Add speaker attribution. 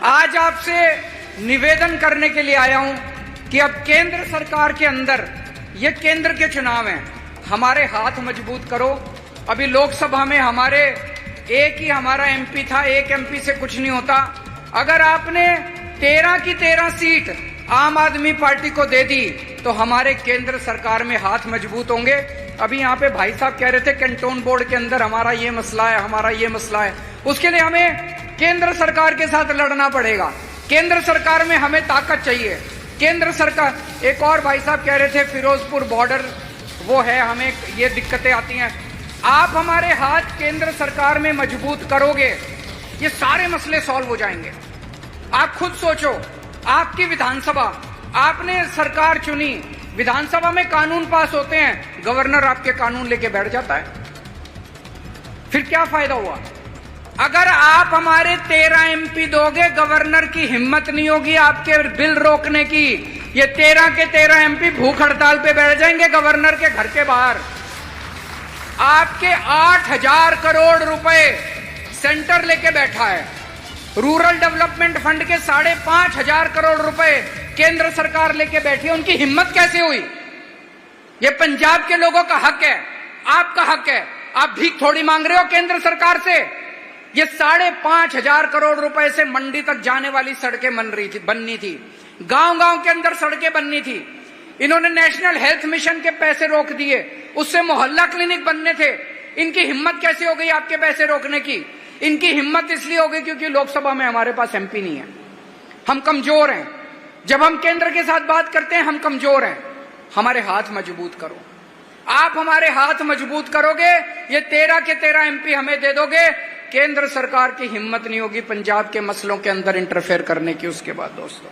Speaker 1: आज आपसे निवेदन करने के लिए आया हूं कि अब केंद्र सरकार के अंदर, ये केंद्र के चुनाव हैं, हमारे हाथ मजबूत करो। अभी लोकसभा में हमारे एक ही हमारा एमपी था, एक एमपी से कुछ नहीं होता। अगर आपने 13 की 13 सीट आम आदमी पार्टी को दे दी तो हमारे केंद्र सरकार में हाथ मजबूत होंगे। अभी यहाँ पे भाई साहब कह रहे थे कैंटोन बोर्ड के अंदर हमारा ये मसला है, हमारा ये मसला है। उसके लिए हमें केंद्र सरकार के साथ लड़ना पड़ेगा। केंद्र सरकार में हमें ताकत चाहिए। केंद्र सरकार, एक और भाई साहब कह रहे थे फिरोजपुर बॉर्डर वो है, हमें ये दिक्कतें आती हैं। आप हमारे हाथ केंद्र सरकार में मजबूत करोगे, ये सारे मसले सॉल्व हो जाएंगे। आप खुद सोचो, आपकी विधानसभा, आपने सरकार चुनी, विधानसभा में कानून पास होते हैं, गवर्नर आपके कानून लेके बैठ जाता है, फिर क्या फायदा हुआ? अगर आप हमारे 13 एमपी दोगे, गवर्नर की हिम्मत नहीं होगी आपके बिल रोकने की। ये 13 के 13 एमपी भूख हड़ताल पे बैठ जाएंगे गवर्नर के घर के बाहर। आपके 8,000 करोड़ रुपए सेंटर लेके बैठा है। रूरल डेवलपमेंट फंड के 5,500 करोड़ रुपए केंद्र सरकार लेके बैठी है। उनकी हिम्मत कैसे हुई? ये पंजाब के लोगों का हक है, आपका हक है। आप भीख थोड़ी मांग रहे हो केंद्र सरकार से। ये 5,500 करोड़ रुपए से मंडी तक जाने वाली सड़कें बननी थी, गांव-गांव के अंदर सड़कें बननी थी। इन्होंने नेशनल हेल्थ मिशन के पैसे रोक दिए, उससे मोहल्ला क्लिनिक बनने थे। इनकी हिम्मत कैसे हो गई आपके पैसे रोकने की? इनकी हिम्मत इसलिए हो गई क्योंकि लोकसभा में हमारे पास एमपी नहीं है, हम कमजोर हैं। जब हम केंद्र के साथ बात करते हैं हम कमजोर हैं। हमारे हाथ मजबूत करो। आप हमारे हाथ मजबूत करोगे, ये 13 के 13 एमपी हमें दे दोगे, केंद्र सरकार की हिम्मत नहीं होगी पंजाब के मसलों के अंदर इंटरफेयर करने की। उसके बाद दोस्तों